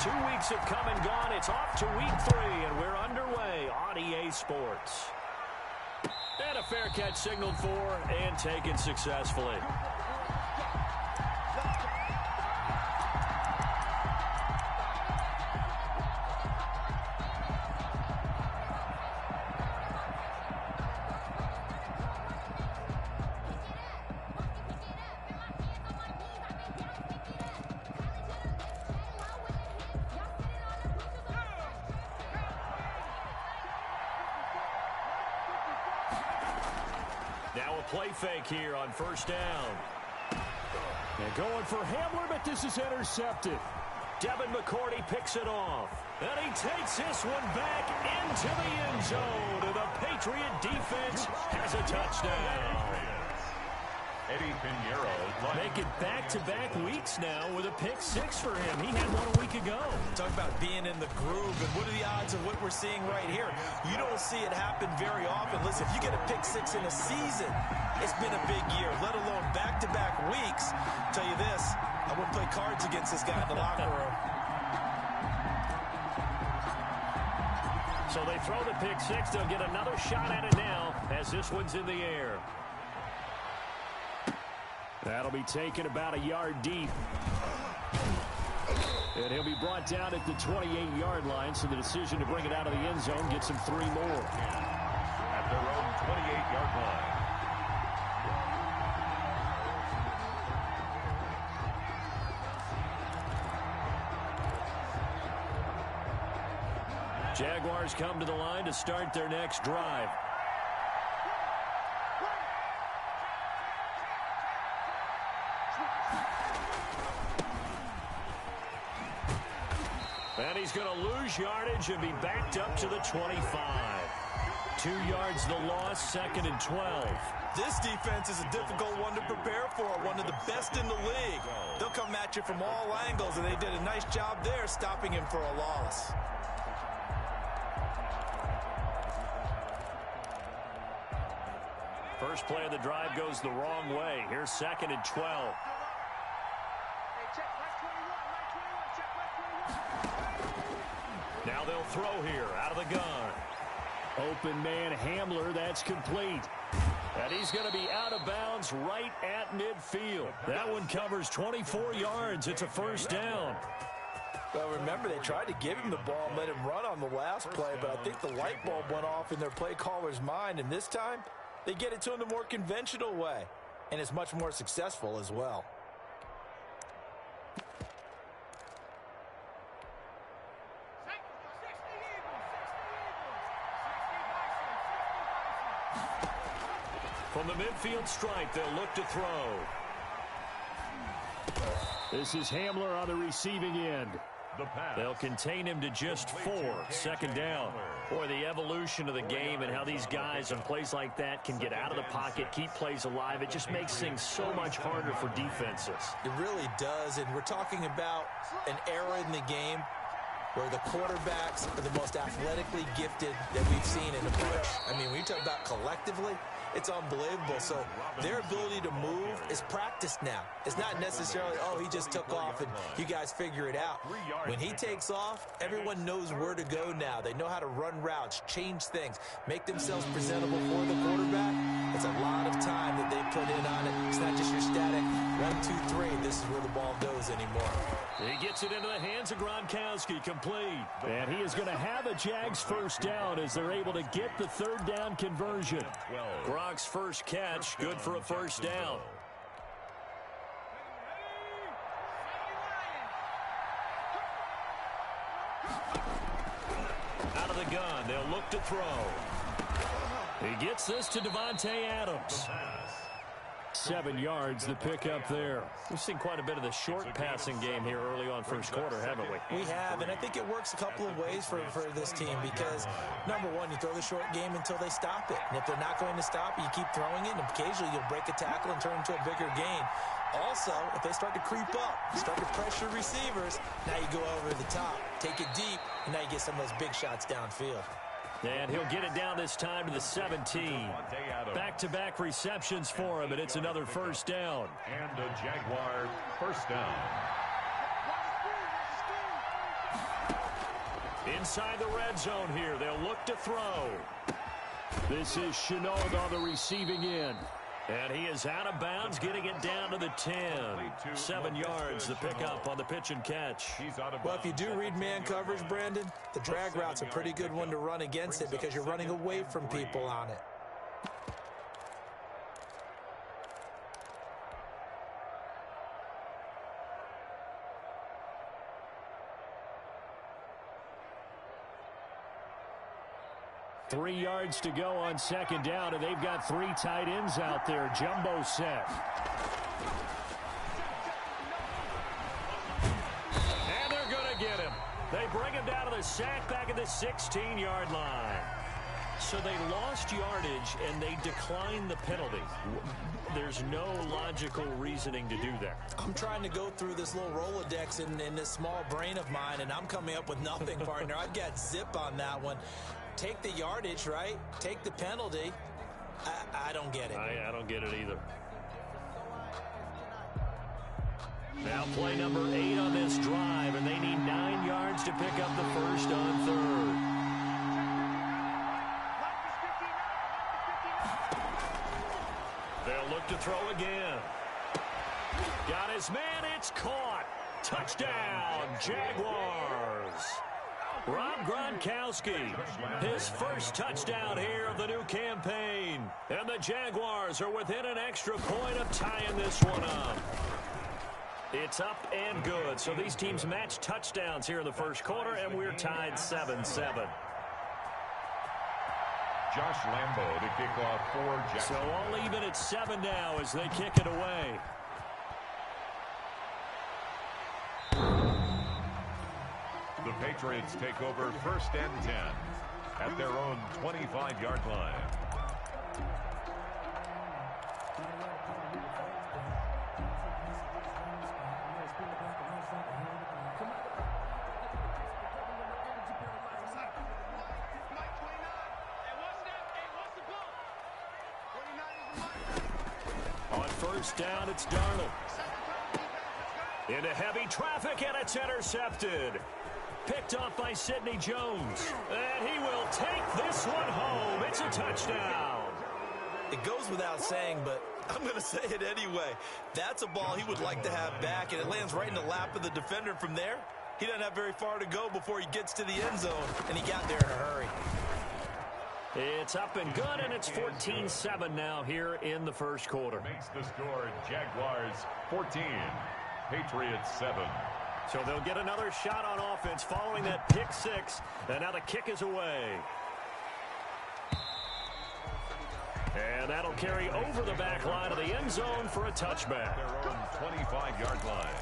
2 weeks have come and gone. It's off to week 3, and we're underway on EA Sports. And a fair catch signaled for and taken successfully. Now a play fake here on first down. And going for Hamler, but this is intercepted. Devin McCourty picks it off. And he takes this one back into the end zone. And the Patriot defense has a touchdown. Eddie Pinheiro. Make it back-to-back weeks now with a pick 6 for him. He had one a week ago. Talk about being in the groove, and what are the odds of what we're seeing right here? You don't see it happen very often. Listen, if you get a pick 6 in a season, it's been a big year, let alone back-to-back weeks. I'll tell you this, I wouldn't play cards against this guy in the locker room. So they throw the pick 6. They'll get another shot at it now as this one's in the air. That'll be taken about a yard deep. And he'll be brought down at the 28-yard line, so the decision to bring it out of the end zone gets him 3 more. At their own 28-yard line. Jaguars come to the line to start their next drive. And he's going to lose yardage and be backed up to the 25. 2 yards the loss, 2nd and 12. This defense is a difficult one to prepare for, one of the best in the league. They'll come at you from all angles, and they did a nice job there stopping him for a loss. First play of the drive goes the wrong way. Here's 2nd and 12. Now they'll throw here out of the gun. Open man Hamler, that's complete. And he's going to be out of bounds right at midfield. That one covers 24 yards. It's a first down. Well, remember, they tried to give him the ball and let him run on the last play, but I think the light bulb went off in their play caller's mind, and this time they get it to him the more conventional way, and it's much more successful as well. From the midfield stripe, they'll look to throw. This is Hamler on the receiving end. They'll contain him to just 4. 2nd down. Boy, the evolution of the game and how these guys on plays like that can get out of the pocket, keep plays alive, it just makes things so much harder for defenses. It really does, and we're talking about an era in the game where the quarterbacks are the most athletically gifted that we've seen in a bunch. I mean, when you talk about collectively, it's unbelievable. So their ability to move is practiced now. It's not necessarily, oh, he just took off and you guys figure it out. When he takes off, everyone knows where to go now. They know how to run routes, change things, make themselves presentable for the quarterback. It's a lot of time that they put in on it. It's not just your static 1, 2, 3. This is where the ball goes anymore. He gets it into the hands of Gronkowski, complete. And he is going to have a Jags first down as they're able to get the 3rd down conversion. Gronk's first catch, good for a first down. Out of the gun, they'll look to throw. He gets this to Devontae Adams. 7 yards, the pickup there. We've seen quite a bit of the short passing game here early on first quarter, haven't we? We have, and I think it works a couple of ways for this team because, number one, you throw the short game until they stop it. And if they're not going to stop it, you keep throwing it, and occasionally you'll break a tackle and turn it into a bigger gain. Also, if they start to creep up, start to pressure receivers, now you go over the top, take it deep, and now you get some of those big shots downfield. And he'll get it down this time to the 17. Back-to-back receptions for him, and it's another first down. And a Jaguar first down. Inside the red zone here, they'll look to throw. This is Chenault on the receiving end. And he is out of bounds, getting it down to the 10. 7 yards, the pickup on the pitch and catch. Well, if you do read man coverage, Brandon, the drag route's a pretty good one to run against it because you're running away from people on it. Three yards to go on second down, and they've got 3 tight ends out there. Jumbo set. And they're going to get him. They bring him down to the sack back at the 16-yard line. So they lost yardage, and they declined the penalty. There's no logical reasoning to do that. I'm trying to go through this little Rolodex in this small brain of mine, and I'm coming up with nothing, partner. I've got zip on that one. Take the yardage, right? Take the penalty. I don't get it. I don't get it either. Now play number 8 on this drive, and they need 9 yards to pick up the first on third. They'll look to throw again. Got his man. It's caught. Touchdown, Jaguars. Rob Gronkowski, his first touchdown here of the new campaign. And the Jaguars are within an extra point of tying this one up. It's up and good. So these teams match touchdowns here in the first quarter, and we're tied 7-7. Josh Lambo to kick off for Jackson. So all even at 7 now as they kick it away. The Patriots take over 1st and 10 at their own 25-yard line. On first down, it's Darnold. Into heavy traffic, and it's intercepted. Picked off by Sidney Jones. And he will take this one home. It's a touchdown. It goes without saying, but I'm going to say it anyway. That's a ball he would like to have back, and it lands right in the lap of the defender from there. He doesn't have very far to go before he gets to the end zone, and he got there in a hurry. It's up and good, and it's 14-7 now here in the first quarter. Makes the score Jaguars 14, Patriots 7. So they'll get another shot on offense following that pick 6, and now the kick is away. And that'll carry over the back line of the end zone for a touchback. Their own 25-yard line.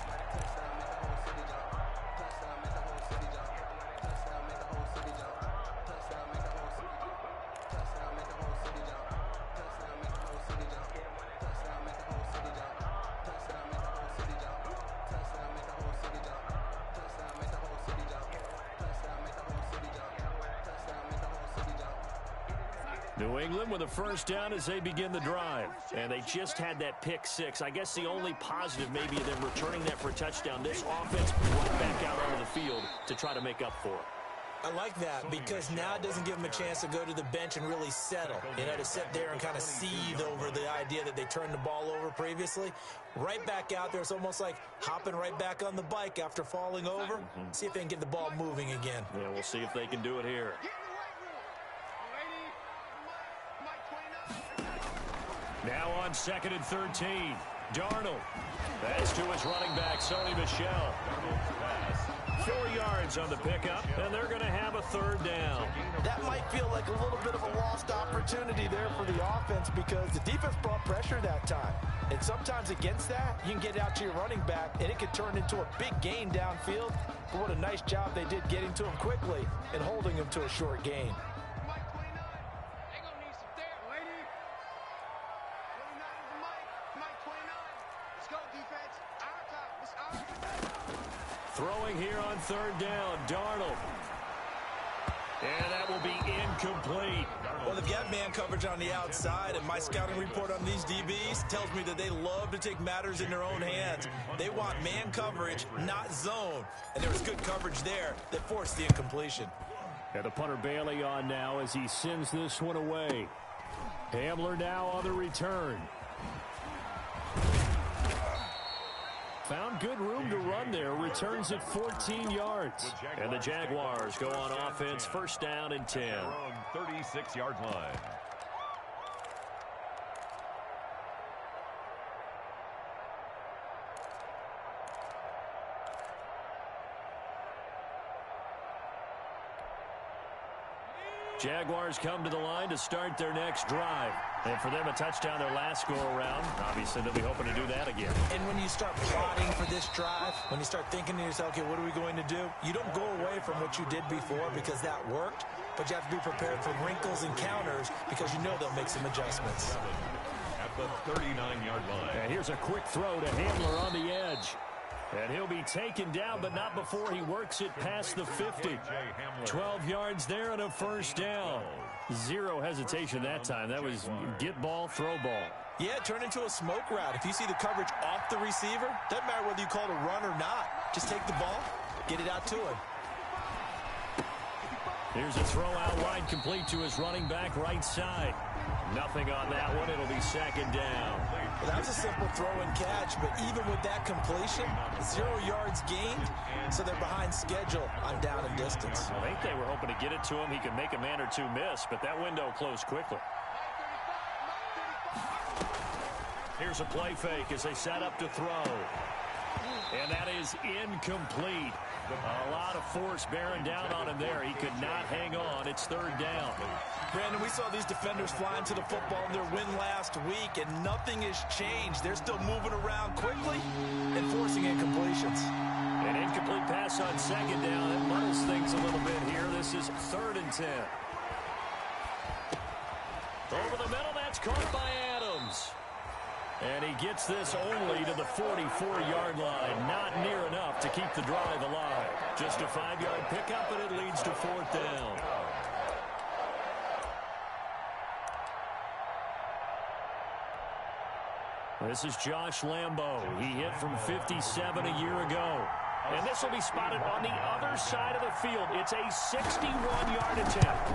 New England with a first down as they begin the drive. And they just had that pick 6. I guess the only positive maybe of them returning that for a touchdown. This offense right back out onto the field to try to make up for it. I like that because now it doesn't give them a chance to go to the bench and really settle. You know, to sit there and kind of seethe over the idea that they turned the ball over previously. Right back out there. It's almost like hopping right back on the bike after falling over. See if they can get the ball moving again. Yeah, we'll see if they can do it here. Now on 2nd and 13, Darnold. That's to his running back, Sony Michel. 4 yards on the pickup, and they're going to have a third down. That might feel like a little bit of a lost opportunity there for the offense because the defense brought pressure that time. And sometimes against that, you can get out to your running back, and it could turn into a big gain downfield. But what a nice job they did getting to him quickly and holding him to a short gain. Throwing here on third down, Darnold. And that will be incomplete. Well, they've got man coverage on the outside, and my scouting report on these DBs tells me that they love to take matters in their own hands. They want man coverage, not zone. And there was good coverage there that forced the incompletion. And the punter Bailey on now as he sends this one away. Hamler now on the return. Found good room to run there. Returns at 14 yards. And the Jaguars go on offense, first down and 10. Their own 36-yard line. Jaguars come to the line to start their next drive. And for them, a touchdown their last go-around. Obviously, they'll be hoping to do that again. And when you start plotting for this drive, when you start thinking to yourself, okay, what are we going to do? You don't go away from what you did before because that worked, but you have to be prepared for wrinkles and counters because you know they'll make some adjustments. At the 39-yard line. And here's a quick throw to Hamler on the edge. And he'll be taken down, but not before he works it past the 50. 12 yards there and a first down. Zero hesitation that time. That was get ball, throw ball. Yeah, it turned into a smoke route. If you see the coverage off the receiver, doesn't matter whether you call it a run or not. Just take the ball, get it out to him. Here's a throw out wide, complete to his running back right side. Nothing on that one. It'll be second down. Well, that was a simple throw and catch, but even with that completion, 0 yards gained, so they're behind schedule on down and distance. I think they were hoping to get it to him. He could make a man or two miss, but that window closed quickly. Here's a play fake as they set up to throw. And that is incomplete. A lot of force bearing down on him there. He could not hang on. It's third down. Brandon, we saw these defenders flying to the football in their win last week, and nothing has changed. They're still moving around quickly and forcing incompletions. An incomplete pass on second down. That muddles things a little bit here. This is 3rd and 10. Over the middle, that's caught by Adams. And he gets this only to the 44-yard line. Not near enough to keep the drive alive. Just a 5-yard pickup, and it leads to 4th down. This is Josh Lambo. He hit from 57 a year ago. And this will be spotted on the other side of the field. It's a 61-yard attempt.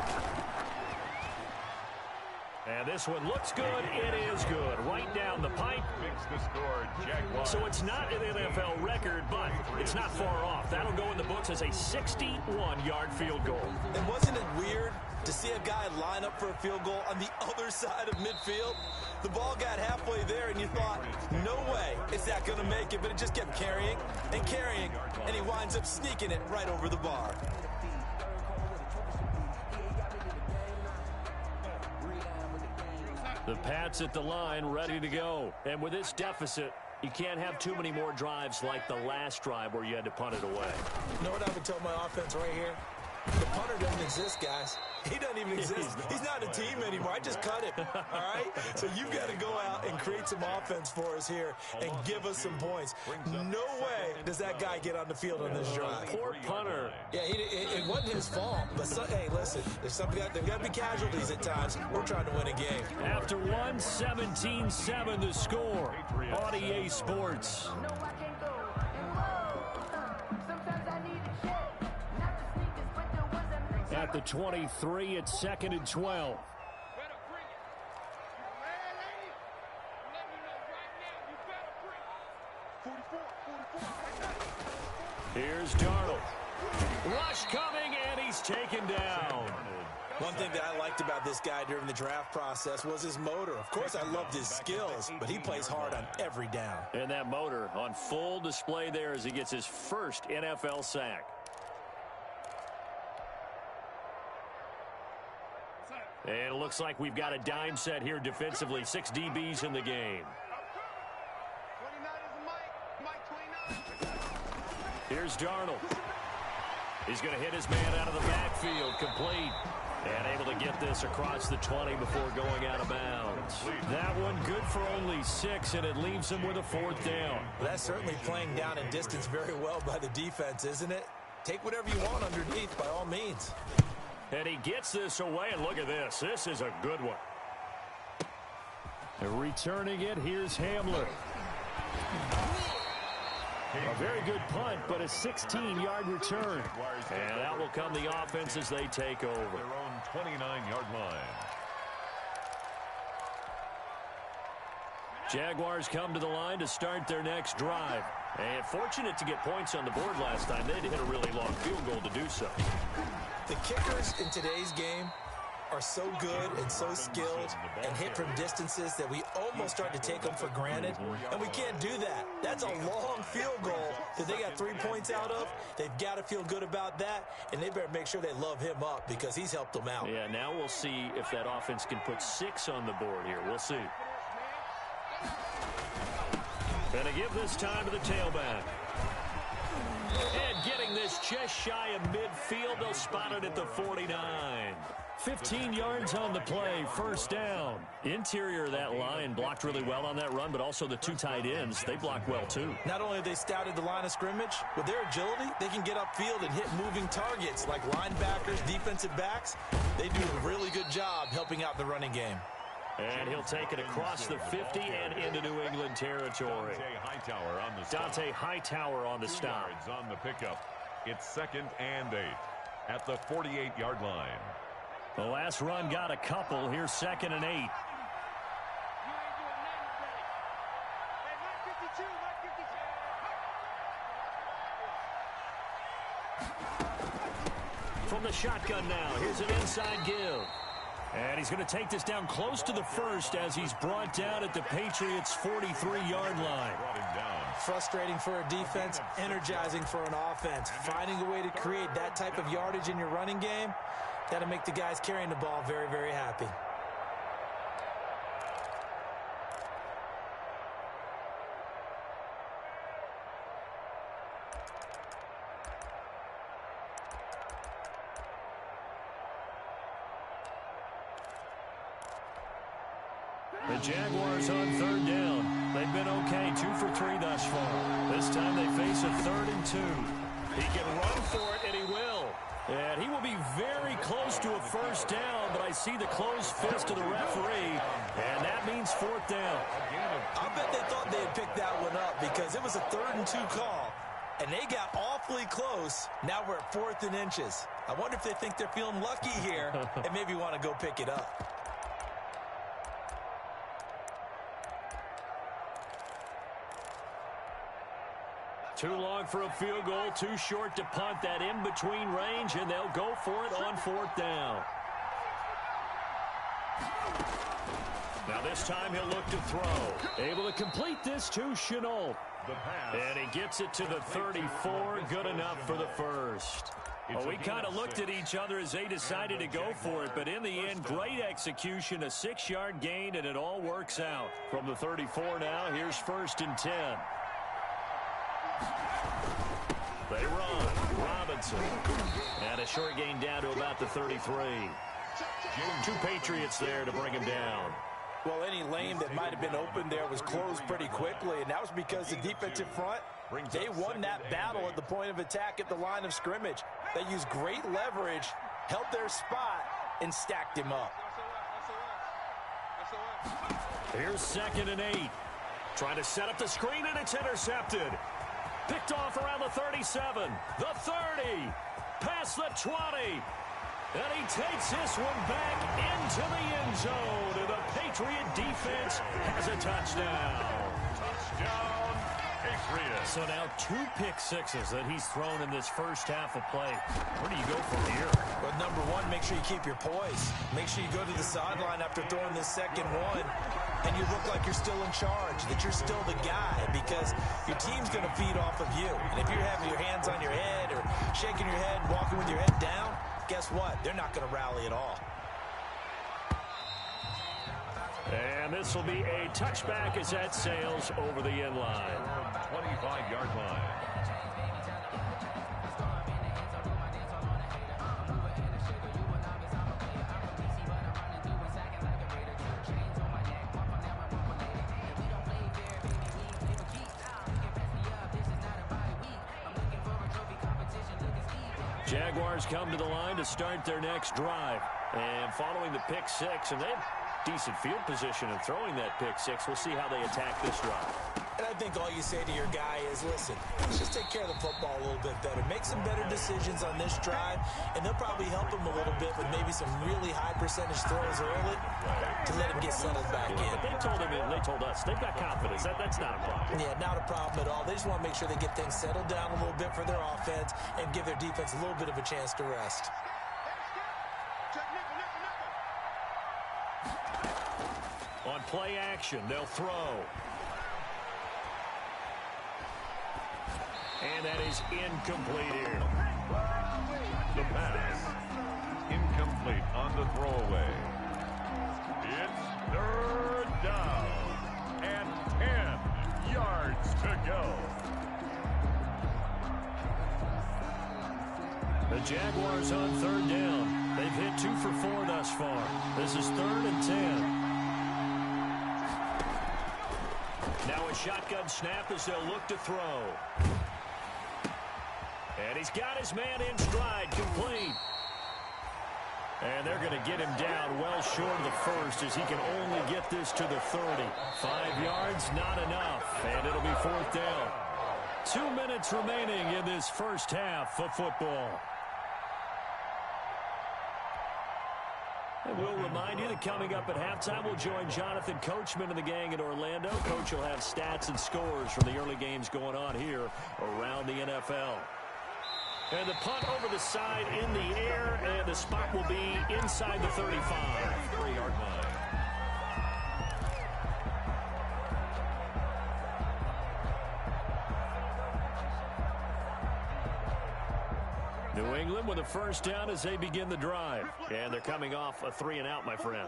And this one looks good. It is good. Right down the pipe. Makes the score, Jaguars. So it's not an NFL record, but it's not far off. That'll go in the books as a 61-yard field goal. And wasn't it weird to see a guy line up for a field goal on the other side of midfield? The ball got halfway there, and you thought, no way is that going to make it, but it just kept carrying, and he winds up sneaking it right over the bar. The Pats at the line, ready to go. And with this deficit, you can't have too many more drives like the last drive where you had to punt it away. You know what I would tell my offense right here? The punter doesn't exist, guys. He doesn't even exist. He's not a team anymore. I just cut him, all right? So you've got to go out and create some offense for us here and give us some points. No way does that guy get on the field on this drive. Poor punter. Yeah, it wasn't his fault. But, hey, listen, there's got to be casualties at times. We're trying to win a game. After 17-7 the score on EA Sports. At the 23, it's 2nd and 12. Here's Darnold. Rush coming, and he's taken down. One thing that I liked about this guy during the draft process was his motor. Of course, I loved his skills, but he plays hard on every down. And that motor on full display there as he gets his first NFL sack. And it looks like we've got a dime set here defensively. 6 DBs in the game. Here's Darnold. He's going to hit his man out of the backfield, complete. And able to get this across the 20 before going out of bounds. That one good for only 6, and it leaves him with a 4th down. Well, that's certainly playing down and distance very well by the defense, isn't it? Take whatever you want underneath by all means. And he gets this away, and look at this. This is a good one. And returning it, here's Hamler. A very good punt, but a 16-yard return. And out will come the offense as they take over. Their own 29-yard line. Jaguars come to the line to start their next drive. And fortunate to get points on the board last time. They had to hit a really long field goal to do so. The kickers in today's game are so good and so skilled and hit from distances that we almost start to take them for granted, and we can't do that. That's a long field goal that they got 3 points out of. They've got to feel good about that, and they better make sure they love him up because he's helped them out. Yeah, now we'll see if that offense can put 6 on the board here. We'll see. Gonna give this time to the tailback. And getting this just shy of midfield, they'll spot it at the 49. 15 yards on the play, first down. Interior of that line blocked really well on that run, but also the 2 tight ends, they blocked well too. Not only have they scouted the line of scrimmage, with their agility, they can get upfield and hit moving targets like linebackers, defensive backs. They do a really good job helping out the running game. And he'll take it across the 50 and into New England territory. Dante Hightower on the stop. On the pickup. It's 2nd and 8 at the 48-yard line. The last run got a couple. Here's 2nd and 8. From the shotgun now, here's an inside give. And he's going to take this down close to the first as he's brought down at the Patriots' 43-yard line. Frustrating for a defense, energizing for an offense. Finding a way to create that type of yardage in your running game, that'll make the guys carrying the ball very, very happy. The Jaguars on 3rd down. They've been okay, 2 for 3 thus far. This time they face a 3rd and 2. He can run for it, and he will. And he will be very close to a first down, but I see the closed fist of the referee, and that means 4th down. I bet they thought they had picked that one up because it was a 3rd and 2 call, and they got awfully close. Now we're at 4th and inches. I wonder if they think they're feeling lucky here and maybe want to go pick it up. Too long for a field goal, too short to punt. That in-between range, and they'll go for it on 4th down. Now this time he'll look to throw. Able to complete this to Chenault. And he gets it to the 34. Good enough for the first. Well, we kind of looked at each other as they decided to go for it, but in the end, great execution, a 6-yard gain, and it all works out. From the 34 now, here's 1st and 10. They run. Robinson. And a short gain down to about the 33. 2 Patriots there to bring him down. Well, any lane that might have been open there was closed pretty quickly, and that was because the defensive front, they won that battle at the point of attack at the line of scrimmage. They used great leverage, held their spot, and stacked him up. Here's 2nd and 8. Trying to set up the screen, and it's intercepted. Picked off around the 37, the 30, past the 20. And he takes this one back into the end zone. And the Patriot defense has a touchdown. Touchdown, Patriots. So now 2 pick sixes that he's thrown in this first half of play. Where do you go from here? Well, number one, make sure you keep your poise. Make sure you go to the sideline after throwing this second one, and you look like you're still in charge, that you're still the guy, because your team's going to feed off of you. And if you're having your hands on your head or shaking your head and walking with your head down, guess what? They're not going to rally at all. And this will be a touchback as that sails over the end line. 25-yard line. Jaguars come to the line to start their next drive. And following the pick six, and they have decent field position in throwing that pick six. We'll see how they attack this drive. And I think all you say to your guy is, listen, let's just take care of the football a little bit better. Make some better decisions on this drive, and they'll probably help him a little bit with maybe some really high percentage throws early to let him get settled back in. But they told him, and they told us, they've got confidence. That's not a problem. Yeah, not a problem at all. They just want to make sure they get things settled down a little bit for their offense and give their defense a little bit of a chance to rest. On play action, they'll throw. And that is incomplete here. The pass. Incomplete on the throwaway. It's third down. And 10 yards to go. The Jaguars on third down. They've hit 2 for 4 thus far. This is 3rd and 10. Now a shotgun snap as they'll look to throw. And he's got his man in stride, complete. And they're going to get him down well short of the first as he can only get this to the 30. 5 yards, not enough. And it'll be 4th down. 2 minutes remaining in this first half of football. And we'll remind you that coming up at halftime, we'll join Jonathan Coachman and the gang in Orlando. Coach will have stats and scores from the early games going on here around the NFL. And the punt over the side in the air, and the spot will be inside the 35. 3-yard line. New England with a first down as they begin the drive. And they're coming off a 3-and-out, my friend.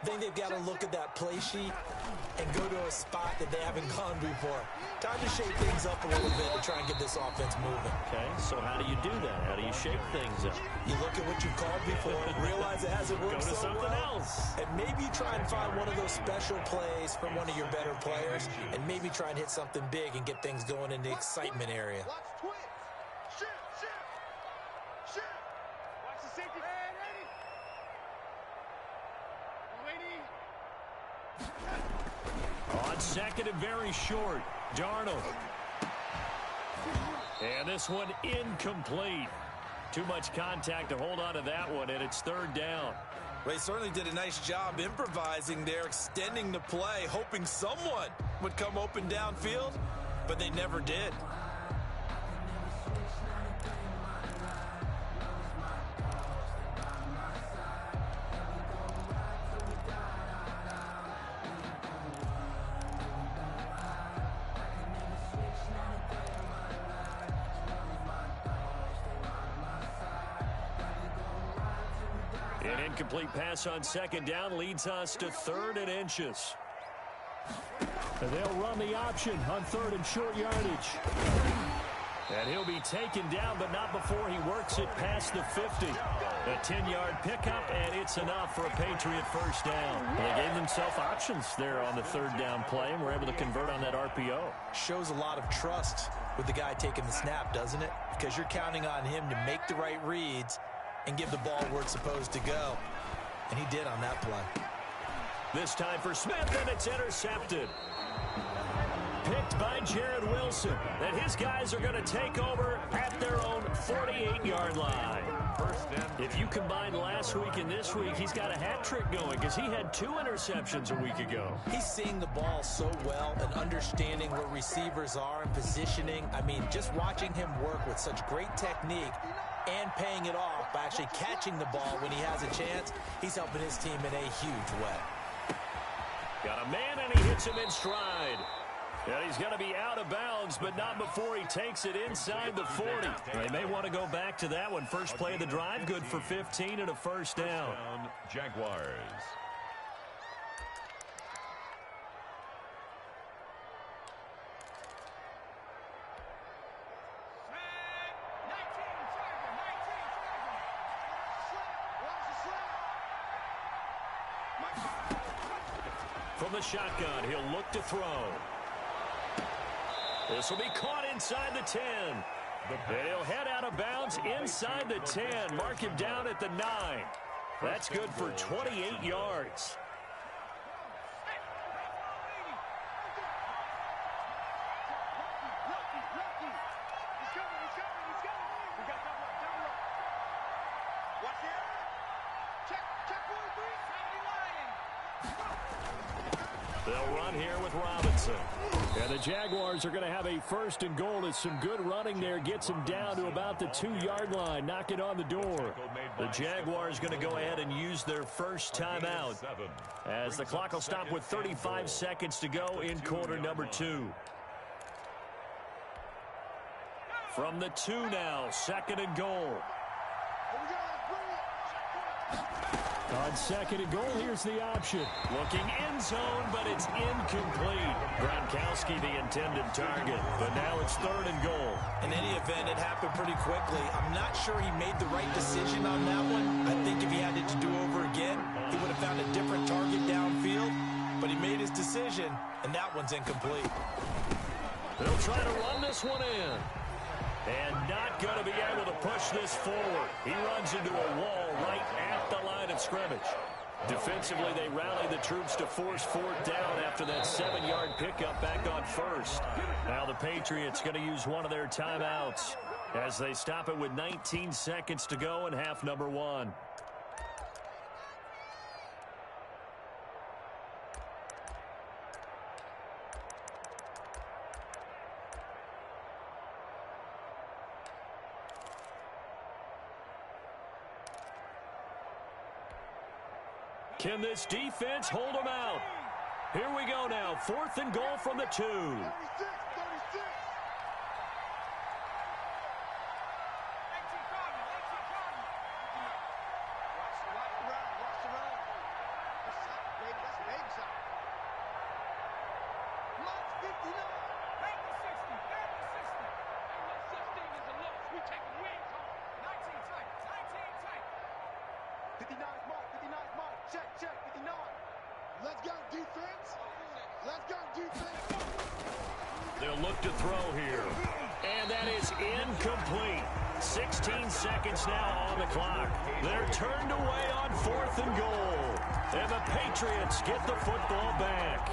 I think they've got to look at that play sheet and go to a spot that they haven't gone before. Time to shake things up a little bit to try and get this offense moving. Okay, so how do you do that? How do you shake things up? You look at what you've called before, realize it hasn't worked Go to so something well, else. and maybe you try and find one of those special plays from one of your better players, and maybe try and hit something big and get things going in the excitement area. On second and very short, Darnold. And this one incomplete. Too much contact to hold on to that one, and it's 3rd down. Well, he certainly did a nice job improvising there, extending the play, hoping someone would come open downfield, but they never did. An incomplete pass on second down leads us to 3rd and inches. And they'll run the option on 3rd and short yardage. And he'll be taken down, but not before he works it past the 50. A 10-yard pickup, and it's enough for a Patriot first down. They gave themselves options there on the 3rd down play, and were able to convert on that RPO. Shows a lot of trust with the guy taking the snap, doesn't it? Because you're counting on him to make the right reads and give the ball where it's supposed to go. And he did on that play. This time for Smith, and it's intercepted. Picked by Jared Wilson. And his guys are going to take over at their own 48-yard line. If you combine last week and this week, he's got a hat trick going because he had 2 interceptions a week ago. He's seeing the ball so well and understanding where receivers are and positioning. I mean, just watching him work with such great technique and paying it off by actually catching the ball when he has a chance, he's helping his team in a huge way. Got a man, and he hits him in stride. And he's going to be out of bounds, but not before he takes it inside the 40. They may want to go back to that one. First play of the drive, good for 15 and a first down. Jaguars. From the shotgun, he'll look to throw. This will be caught inside the 10. And he'll head out of bounds inside the 10. Mark him down at the 9. That's good for 28 yards. They'll run here with Robinson. And the Jaguars are going to have a 1st and goal. As some good running there gets him down to about the 2-yard line. Knock it on the door. The Jaguars going to go ahead and use their first timeout, as the clock will stop with 35 seconds to go in quarter number 2. From the 2 now, 2nd and goal. On 2nd and goal, here's the option. Looking end zone, but it's incomplete. Gronkowski the intended target, but now it's 3rd and goal. In any event, it happened pretty quickly. I'm not sure he made the right decision on that one. I think if he had it to do over again, he would have found a different target downfield, but he made his decision, and that one's incomplete. They'll try to run this one in. And not going to be able to push this forward. He runs into a wall right at the line of scrimmage. Defensively, they rally the troops to force 4th down after that 7-yard pickup back on 1st. Now the Patriots going to use one of their timeouts as they stop it with 19 seconds to go in half number 1. Can this defense hold them out? Here we go now. 4th and goal from the 2. They'll look to throw here. And that is incomplete. 16 seconds now on the clock. They're turned away on 4th and goal. And the Patriots get the football back.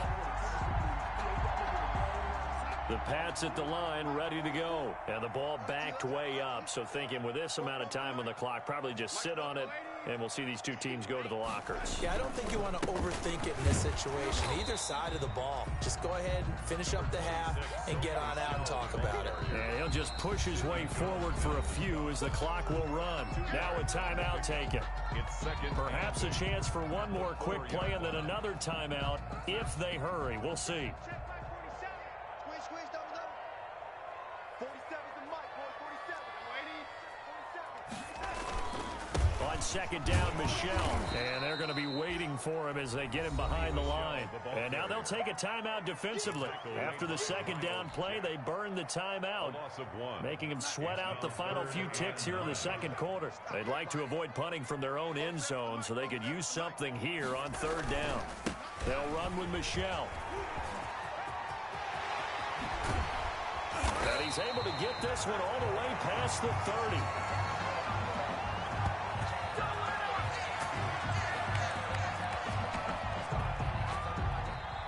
The Pats at the line, ready to go. And the ball backed way up. So thinking with this amount of time on the clock, probably just sit on it, and we'll see these two teams go to the lockers. Yeah, I don't think you want to overthink it in this situation. Either side of the ball. Just go ahead and finish up the half and get on out and talk about it. And he'll just push his way forward for a few as the clock will run. Now a timeout taken. Perhaps a chance for one more quick play and then another timeout if they hurry. We'll see. On 2nd down, Michelle. And they're going to be waiting for him as they get him behind the line. And now they'll take a timeout defensively. After the 2nd down play, they burn the timeout, making them sweat out the final few ticks here in the 2nd quarter. They'd like to avoid punting from their own end zone so they could use something here on 3rd down. They'll run with Michelle. And he's able to get this one all the way past the 30.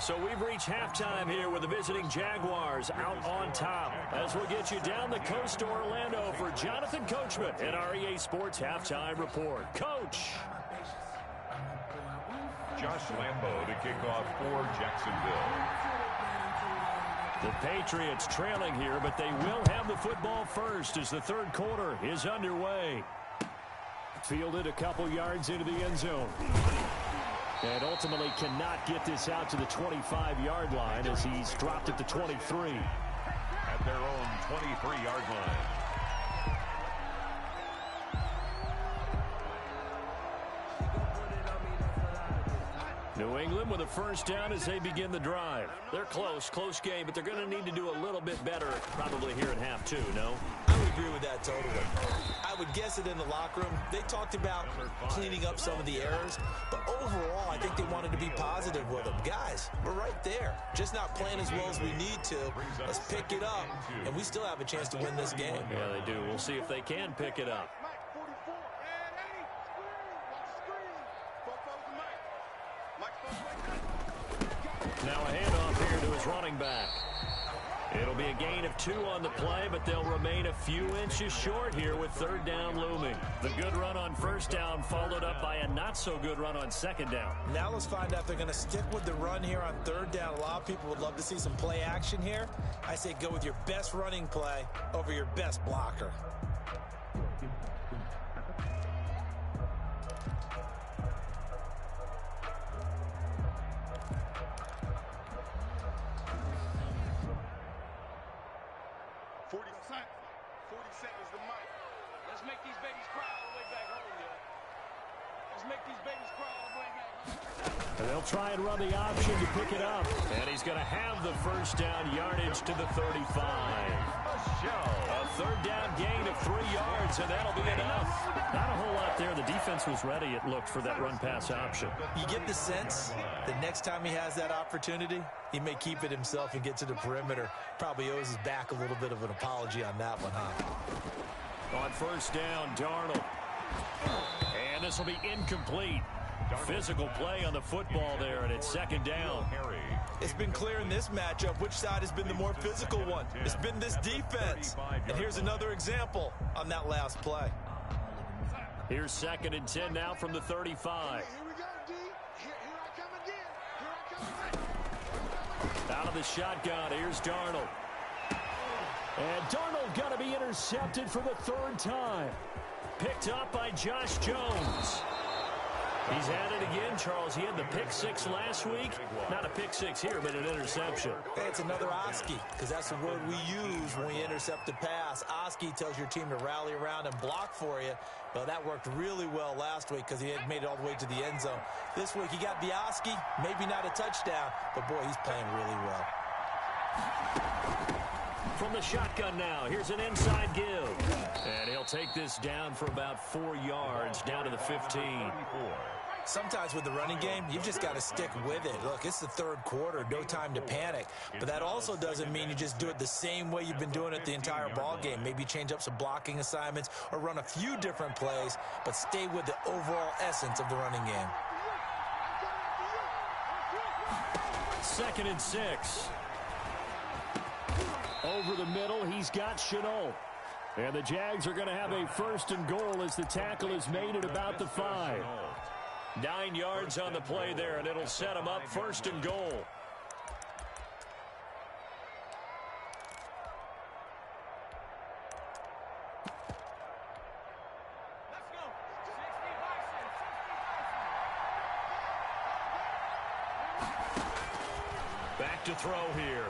So we've reached halftime here with the visiting Jaguars out on top. As we'll get you down the coast to Orlando for Jonathan Coachman in our EA Sports Halftime Report. Coach. Josh Lambo to kick off for Jacksonville. The Patriots trailing here, but they will have the football first as the 3rd quarter is underway. Fielded a couple yards into the end zone. And ultimately cannot get this out to the 25-yard line as he's dropped at the 23. At their own 23-yard line. New England with a 1st down as they begin the drive. They're close game, but they're going to need to do a little bit better probably here in half 2, no? I would agree with that totally. I would guess it in the locker room. They talked about cleaning up some of the errors, but overall, I think they wanted to be positive with them. Guys, we're right there. Just not playing as well as we need to. Let's pick it up, and we still have a chance to win this game. Yeah, they do. We'll see if they can pick it up. Now a handoff here to his running back. It'll be a gain of 2 on the play, but they'll remain a few inches short here with third down looming. The good run on first down followed up by a not-so-good run on second down. Now let's find out if they're going to stick with the run here on third down. A lot of people would love to see some play action here. I say go with your best running play over your best blocker. And they'll try and run the option to pick it up. And he's going to have the first down yardage to the 35. A third down gain of 3 yards, and that'll be enough. Not a whole lot there. The defense was ready, it looked, for that run-pass option. You get the sense that next time he has that opportunity, he may keep it himself and get to the perimeter. Probably owes his back a little bit of an apology on that one, huh? On first down, Darnold. And this will be incomplete. Physical play on the football there, and it's second down. It's been clear in this matchup which side has been the more physical one. It's been this defense. And here's another example on that last play. Here's 2nd and 10 now from the 35. Out of the shotgun, here's Darnold. And Darnold got to be intercepted for the 3rd time. Picked up by Josh Jones. He's at it again, Charles. He had the pick 6 last week. Not a pick 6 here, but an interception. Hey, it's another Oski, because that's the word we use when we intercept a pass. Oski tells your team to rally around and block for you. Well, that worked really well last week because he had made it all the way to the end zone. This week, he got the Oski, maybe not a touchdown, but boy, he's playing really well. From the shotgun now, here's an inside give. And he'll take this down for about 4 yards, down to the 15. Sometimes with the running game, you've just got to stick with it. Look, it's the 3rd quarter, no time to panic. But that also doesn't mean you just do it the same way you've been doing it the entire ball game. Maybe change up some blocking assignments or run a few different plays, but stay with the overall essence of the running game. 2nd and 6. Over the middle, he's got Chenault. And the Jags are going to have a 1st and goal as the tackle is made at about the 5. 9 yards on the play there, and it'll set him up 1st and goal. Back to throw here.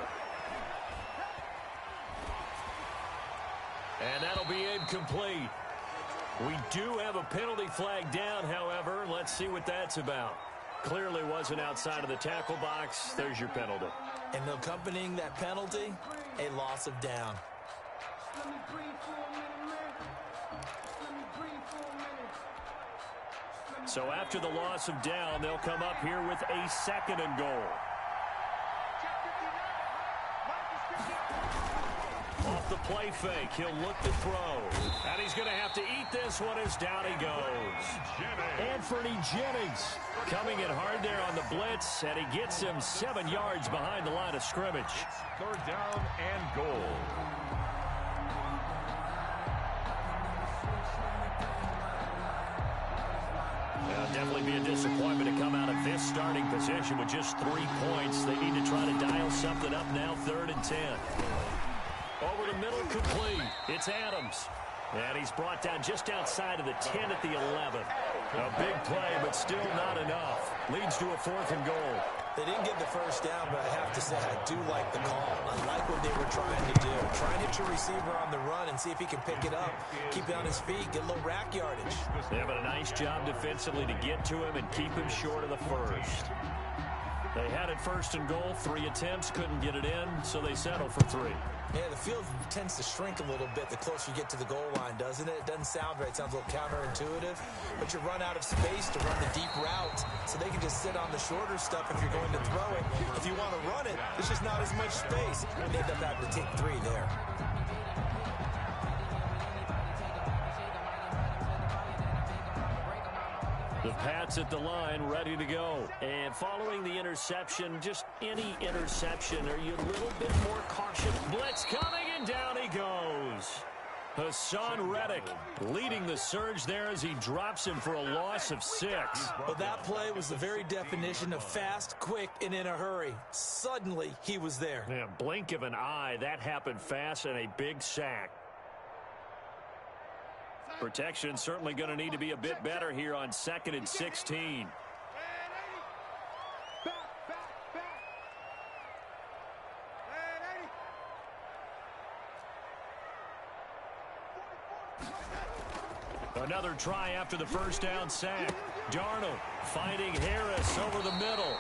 And that'll be incomplete. We do have a penalty flag down, however. Let's see what that's about. Clearly wasn't outside of the tackle box. There's your penalty. And accompanying that penalty, a loss of down. So after the loss of down, they'll come up here with a 2nd and goal. Off the play fake, he'll look to throw. And he's going to have to eat this one as down he goes. Anthony Jennings coming in hard there on the blitz, and he gets him 7 yards behind the line of scrimmage. 3rd down and goal. It'll definitely be a disappointment to come out of this starting position with just 3 points. They need to try to dial something up now, 3rd and 10. Over the middle, complete. It's Adams. And he's brought down just outside of the 10 at the 11. A big play, but still not enough. Leads to a 4th and goal. They didn't get the first down, but I have to say I do like the call. I like what they were trying to do. Try and hit your receiver on the run and see if he can pick it up. Keep it on his feet, get a little rack yardage. Yeah, but a nice job defensively to get to him and keep him short of the first. They had it first and goal. 3 attempts, couldn't get it in, so they settle for 3. Yeah, the field tends to shrink a little bit the closer you get to the goal line, doesn't it? It doesn't sound right. It sounds a little counterintuitive. But you run out of space to run the deep route, so they can just sit on the shorter stuff if you're going to throw it. If you want to run it, there's just not as much space. They end up having to take 3 there. The Pats at the line, ready to go. And following the interception, just any interception, are you a little bit more cautious? Blitz coming, and down he goes. Hassan Reddick leading the surge there as he drops him for a loss of 6. Well, that play was the very definition of fast, quick, and in a hurry. Suddenly, he was there. Yeah, blink of an eye, that happened fast, and a big sack. Protection certainly going to need to be a bit better here on 2nd and 16. Another try after the first down sack. Darnold finding Harris over the middle.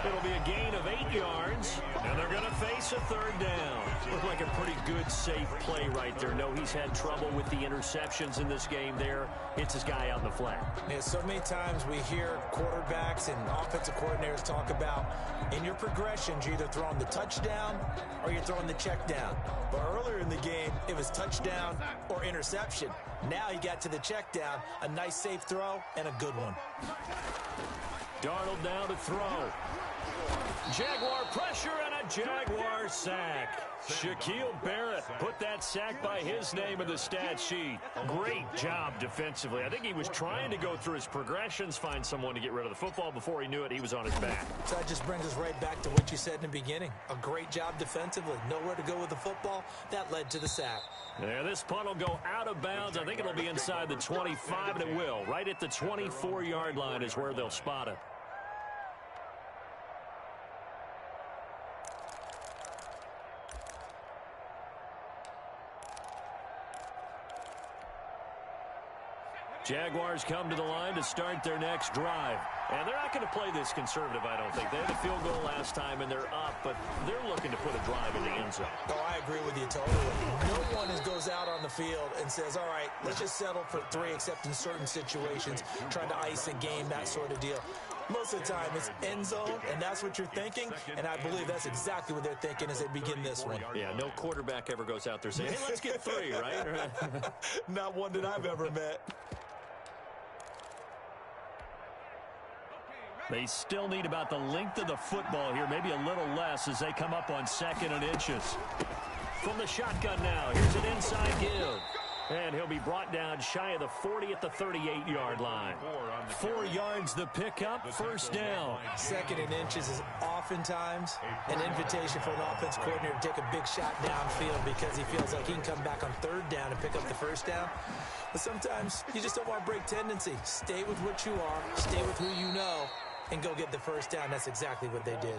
It'll be a gain of 8 yards, and they're going to face a 3rd down. Looked like a pretty good, safe play right there. No, he's had trouble with the interceptions in this game there. Hits his guy out in the flat. Yeah, so many times we hear quarterbacks and offensive coordinators talk about in your progressions, you're either throwing the touchdown or you're throwing the check down. But earlier in the game, it was touchdown or interception. Now he got to the check down, a nice safe throw, and a good one. Darnold now to throw. Jaguar pressure and a Jaguar sack. Shaquille Barrett put that sack by his name in the stat sheet. Great job defensively. I think he was trying to go through his progressions, find someone to get rid of the football. Before he knew it, he was on his back. So that just brings us right back to what you said in the beginning. A great job defensively. Nowhere to go with the football. That led to the sack. Yeah, this punt will go out of bounds. I think it'll be inside the 25, and it will. Right at the 24-yard line is where they'll spot it. Jaguars come to the line to start their next drive. And they're not going to play this conservative, I don't think. They had a field goal last time, and they're up, but they're looking to put a drive in the end zone. Oh, I agree with you totally. No one goes out on the field and says, all right, let's just settle for 3, except in certain situations, trying to ice a game, that sort of deal. Most of the time, it's end zone, and that's what you're thinking, and I believe that's exactly what they're thinking as they begin this one. Yeah, no quarterback ever goes out there saying, hey, let's get 3, right? Not one that I've ever met. They still need about the length of the football here, maybe a little less as they come up on 2nd and inches. From the shotgun now, here's an inside give. And he'll be brought down shy of the 40 at the 38-yard line. 4 yards the pickup, 1st down. 2nd and inches is oftentimes an invitation for an offense coordinator to take a big shot downfield because he feels like he can come back on 3rd down and pick up the 1st down. But sometimes you just don't want to break tendency. Stay with what you are, stay with who you know, and go get the 1st down. That's exactly what they did.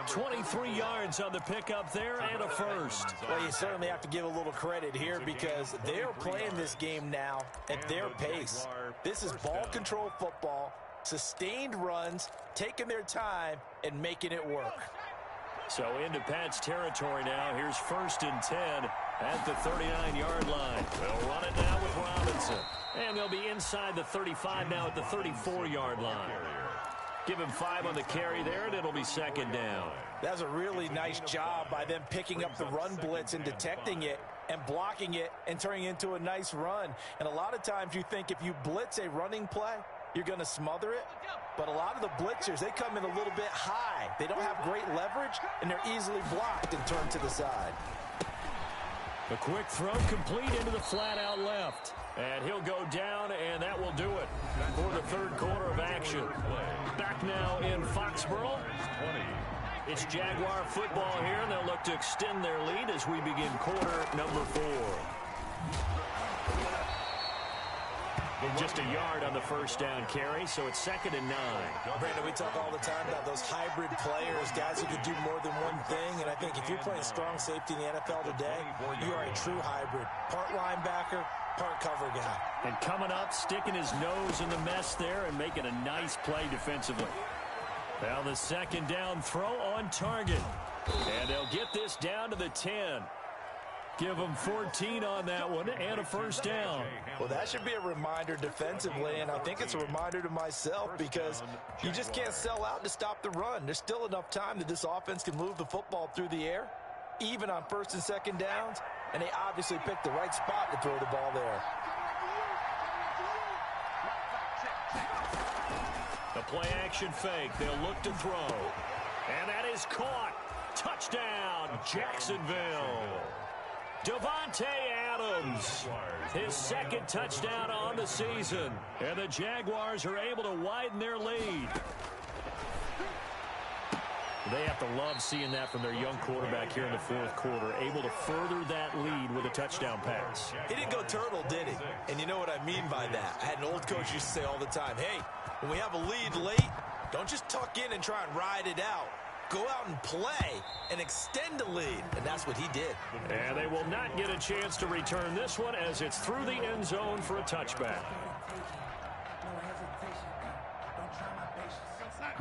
23 yards on the pickup there and a 1st. Well, you certainly have to give a little credit here because they're playing this game now at their pace. This is ball control football, sustained runs, taking their time, and making it work. So into Pat's territory now. Here's 1st and 10 at the 39-yard line. They'll run it now with Robinson. And they'll be inside the 35 now at the 34-yard line. Give him 5 on the carry there, and it'll be 2nd down. That's a really nice job by them picking up the run blitz and detecting it and blocking it and turning it into a nice run. And a lot of times you think if you blitz a running play, you're going to smother it. But a lot of the blitzers, they come in a little bit high. They don't have great leverage, and they're easily blocked and turned to the side. A quick throw complete into the flat out left. And he'll go down, and that will do it for the 3rd quarter of action. Back now in Foxborough. It's Jaguar football here, and they'll look to extend their lead as we begin quarter number 4. Just a yard on the 1st down carry, so it's 2nd and 9. Brandon, we talk all the time about those hybrid players, guys who can do more than one thing, and I think if you're playing strong safety in the NFL today, you are a true hybrid. Part linebacker, part cover guy. And coming up, sticking his nose in the mess there and making a nice play defensively. Now the second down throw on target. And they'll get this down to the 10. Give them 14 on that one and a first down. Well, that should be a reminder defensively, and I think it's a reminder to myself because you just can't sell out to stop the run. There's still enough time that this offense can move the football through the air, even on first and second downs, and they obviously picked the right spot to throw the ball there. The play action fake. They'll look to throw. And that is caught. Touchdown, Jacksonville. Davante Adams, his second touchdown on the season. And the Jaguars are able to widen their lead. They have to love seeing that from their young quarterback here in the fourth quarter, able to further that lead with a touchdown pass. He didn't go turtle, did he? And you know what I mean by that. I had an old coach used to say all the time, hey, when we have a lead late, don't just tuck in and try and ride it out. Go out and play and extend the lead. And that's what he did. And they will not get a chance to return this one as it's through the end zone for a touchback.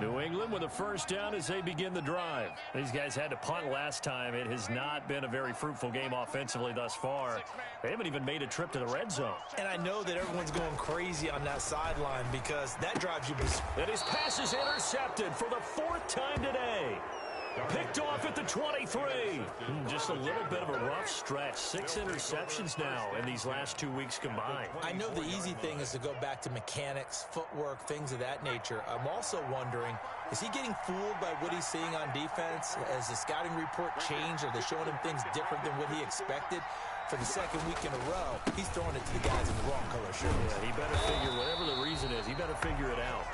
New England with a first down as they begin the drive. These guys had to punt last time. It has not been a very fruitful game offensively thus far. They haven't even made a trip to the red zone. And I know that everyone's going crazy on that sideline because that drives you. And his pass is intercepted for the fourth time today. Picked off at the 23. Just a little bit of a rough stretch. 6 interceptions now in these last 2 weeks combined. I know the easy thing is to go back to mechanics, footwork, things of that nature. I'm also wondering, is he getting fooled by what he's seeing on defense? Has the scouting report changed? Are they showing him things different than what he expected? For the second week in a row, he's throwing it to the guys in the wrong color shirts. Yeah, he better figure, whatever the reason is, he better figure it out.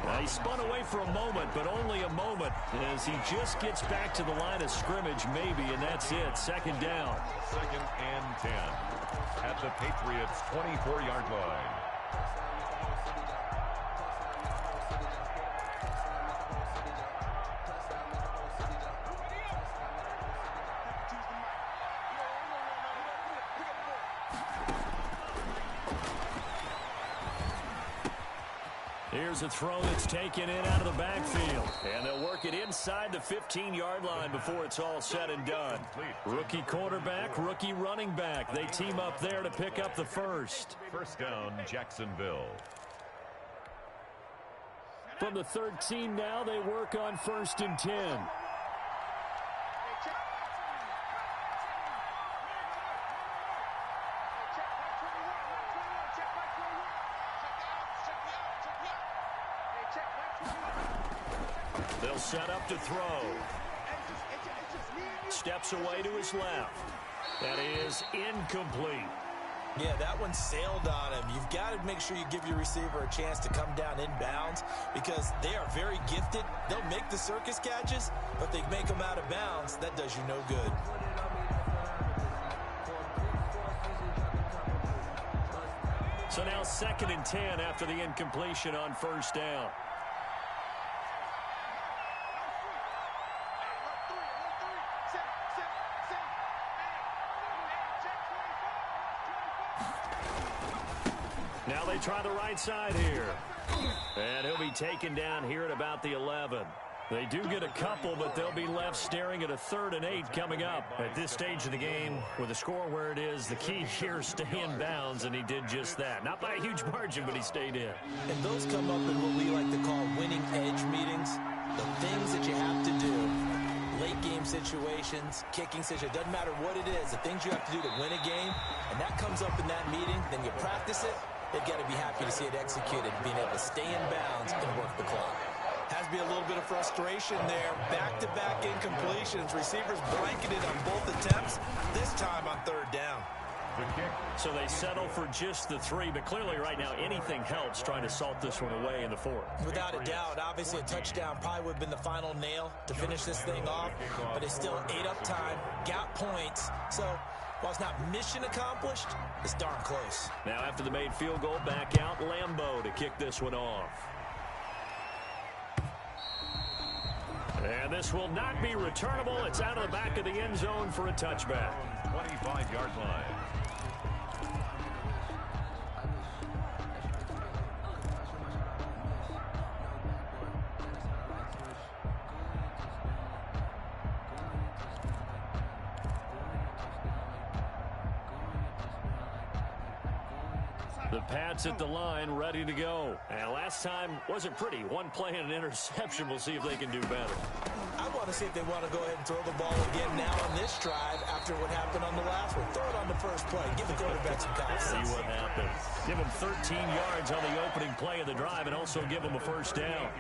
Now, he spun away for a moment, but only a moment, as he just gets back to the line of scrimmage, maybe, and that's it. Second down. 2nd and 10 at the Patriots' 24-yard line. Here's a throw that's taken in out of the backfield. And they'll work it inside the 15-yard line before it's all said and done. Rookie quarterback, rookie running back. They team up there to pick up the first. First down, Jacksonville. From the 13 now, they work on 1st and 10. They'll set up to throw. Steps away to his left. That is incomplete. Yeah, that one sailed on him. You've got to make sure you give your receiver a chance to come down inbounds because they are very gifted. They'll make the circus catches, but they make them out of bounds. That does you no good. So now 2nd and 10 after the incompletion on first down. Now they try the right side here. And he'll be taken down here at about the 11. They do get a couple, but they'll be left staring at a 3rd and 8 coming up. At this stage of the game, with the score where it is, the key here is stay in bounds, and he did just that. Not by a huge margin, but he stayed in. And those come up in what we like to call winning edge meetings. The things that you have to do. Late game situations, kicking situations, doesn't matter what it is, the things you have to do to win a game, and that comes up in that meeting, then you practice it, they've got to be happy to see it executed, being able to stay in bounds and work the clock. Has to be a little bit of frustration there. Back-to-back incompletions. Receivers blanketed on both attempts, this time on 3rd down. So they settle for just the 3, but clearly right now anything helps trying to salt this one away in the 4th. Without a doubt, obviously a touchdown probably would have been the final nail to finish this thing off, but it's still ate up time, got points, so while it's not mission accomplished, it's darn close. Now after the made field goal, back out Lambeau to kick this one off. And this will not be returnable. It's out of the back of the end zone for a touchback. 25-yard line. The Pats at the line, ready to go. And last time wasn't pretty. One play and an interception. We'll see if they can do better. I want to see if they want to go ahead and throw the ball again now on this drive after what happened on the last one. Throw it on the first play. Give the quarterback some confidence. See what happens. Give him 13 yards on the opening play of the drive and also give him a first down.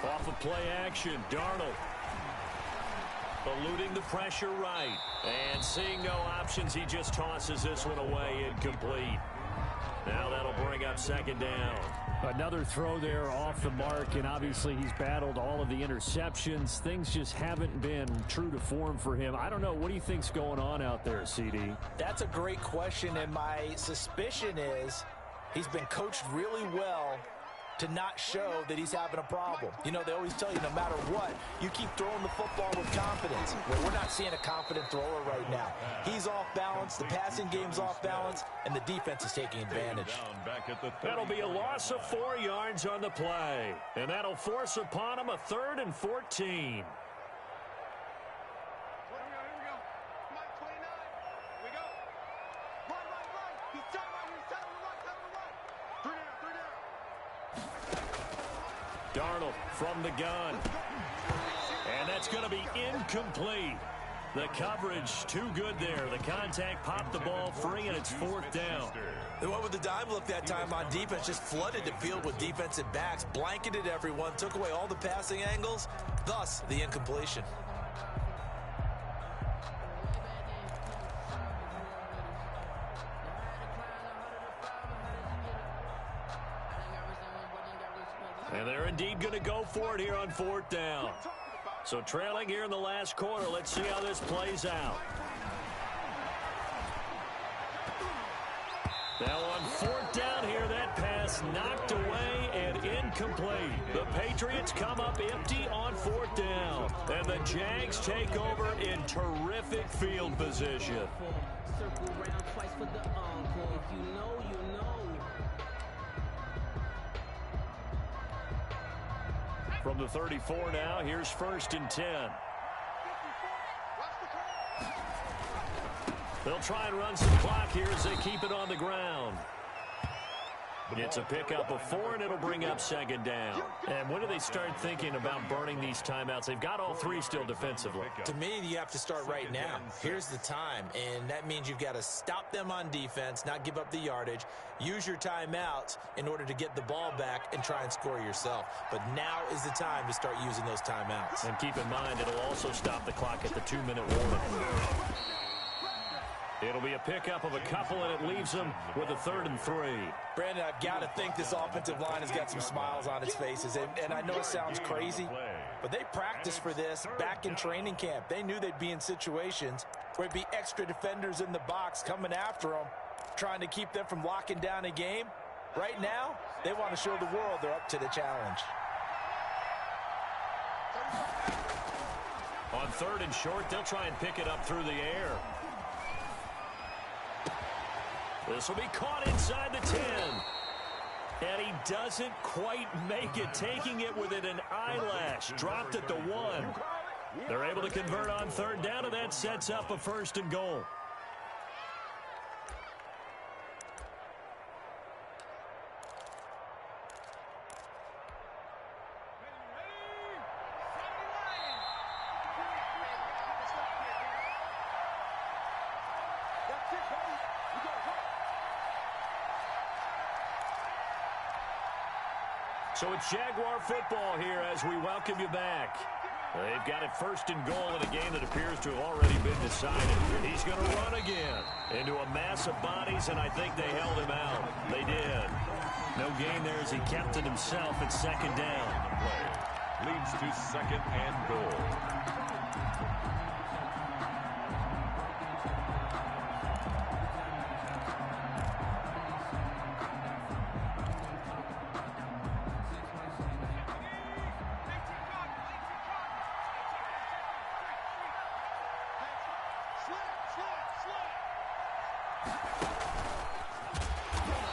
Off of play action, Darnold. Eluding the pressure right. And seeing no options, he just tosses this one away, incomplete. Now that'll bring up second down. Another throw there off the mark, and obviously he's battled all of the interceptions. Things just haven't been true to form for him. I don't know. What do you think's going on out there, CD? That's a great question, and my suspicion is he's been coached really well to not show that he's having a problem. You know, they always tell you no matter what, you keep throwing the football with confidence. Well, we're not seeing a confident thrower right now. He's off balance, the passing game's off balance, and the defense is taking advantage. That'll be a loss of 4 yards on the play, and that'll force upon him a 3rd and 14. Darnold from the gun. And that's going to be incomplete. The coverage too good there. The contact popped the ball free, and it's 4th down. And what would the dime look that time on defense? Just flooded the field with defensive backs, blanketed everyone, took away all the passing angles, thus the incompletion. And they're indeed going to go for it here on 4th down. So trailing here in the last quarter. Let's see how this plays out. Now on 4th down here, that pass knocked away and incomplete. The Patriots come up empty on 4th down. And the Jags take over in terrific field position. Circle round twice for the encore. If you know, you know. From the 34 now, here's 1st and 10. They'll try and run some clock here as they keep it on the ground. It's a pickup of 4, and it'll bring up 2nd down. And when do they start thinking about burning these timeouts? They've got all 3 still defensively. To me, you have to start right now. Here's the time, and that means you've got to stop them on defense, not give up the yardage, use your timeouts in order to get the ball back and try and score yourself. But now is the time to start using those timeouts. And keep in mind, it'll also stop the clock at the 2-minute warning. It'll be a pickup of a couple, and it leaves them with a 3rd and 3. Brandon, I've got to think this offensive line has got some smiles on its faces. And I know it sounds crazy, but they practiced for this back in training camp. They knew they'd be in situations where it'd be extra defenders in the box coming after them, trying to keep them from locking down a game. Right now, they want to show the world they're up to the challenge. On 3rd and short, they'll try and pick it up through the air. This will be caught inside the 10. And he doesn't quite make it, taking it within an eyelash. Dropped at the 1. They're able to convert on 3rd down, and that sets up a 1st and goal. So it's Jaguar football here as we welcome you back. They've got it 1st and goal in a game that appears to have already been decided. He's going to run again into a mass of bodies, and I think they held him out. They did. No gain there as he kept it himself at 2nd down. Leads to 2nd and goal.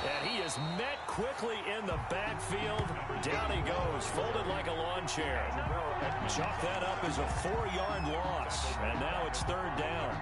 And he is met quickly in the backfield. Down he goes, folded like a lawn chair. Chalk that up as a 4-yard loss. And now it's 3rd down.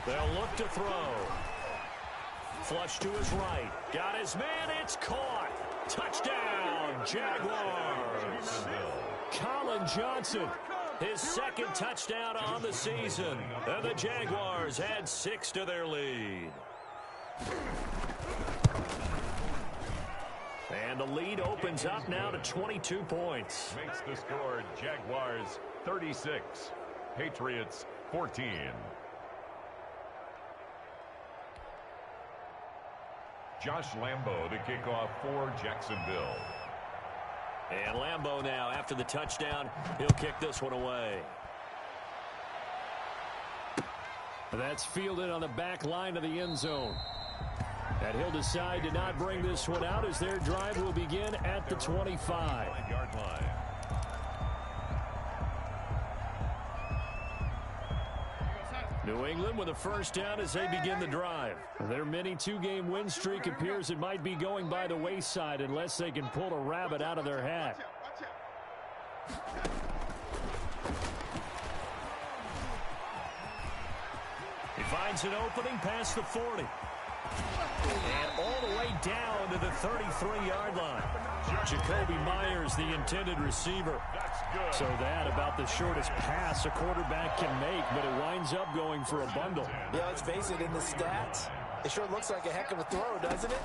They'll look to throw. Flush to his right. Got his man. It's caught. Touchdown, Jaguars. Colin Johnson, his second touchdown on the season. And the Jaguars add 6 to their lead. And the lead opens up now to 22 points. Makes the score Jaguars 36, Patriots 14. Josh Lambo to kick off for Jacksonville. And Lambo now, after the touchdown, he'll kick this one away. That's fielded on the back line of the end zone. And he'll decide to not bring this one out as their drive will begin at the 25-yard line. New England with a first down as they begin the drive. Their mini two-game win streak appears it might be going by the wayside unless they can pull a rabbit out of their hat. He finds an opening past the 40. And all the way down to the 33-yard line. Jacoby Myers, the intended receiver. So that about the shortest pass a quarterback can make, but it winds up going for a bundle. Yeah, let's face it, in the stats, it sure looks like a heck of a throw, doesn't it?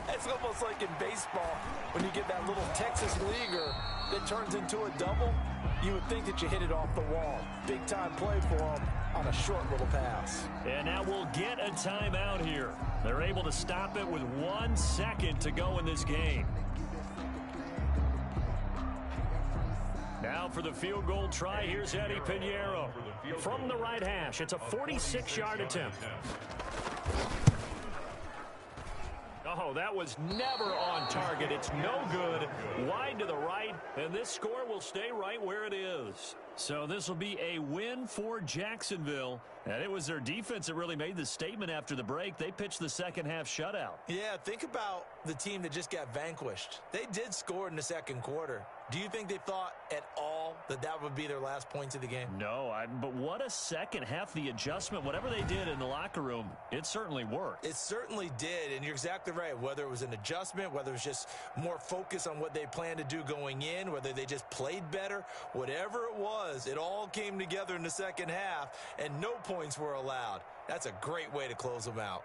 It's almost like in baseball when you get that little Texas leaguer that turns into a double. You would think that you hit it off the wall. Big-time play for him on a short little pass. And now we'll get a timeout here. They're able to stop it with 1 second to go in this game. Now for the field goal try, here's Eddie Pinheiro. From the right hash, it's a 46-yard attempt. Oh, that was never on target. It's no good. Wide to the right, and this score will stay right where it is. So this will be a win for Jacksonville. And it was their defense that really made the statement after the break. They pitched the second half shutout. Yeah, think about the team that just got vanquished. They did score in the second quarter. Do you think they thought at all that that would be their last points of the game? No, but what a second half. The adjustment, whatever they did in the locker room, it certainly worked. It certainly did, and you're exactly right. Whether it was an adjustment, whether it was just more focus on what they planned to do going in, whether they just played better, whatever it was, it all came together in the second half, and no points were allowed. That's a great way to close them out.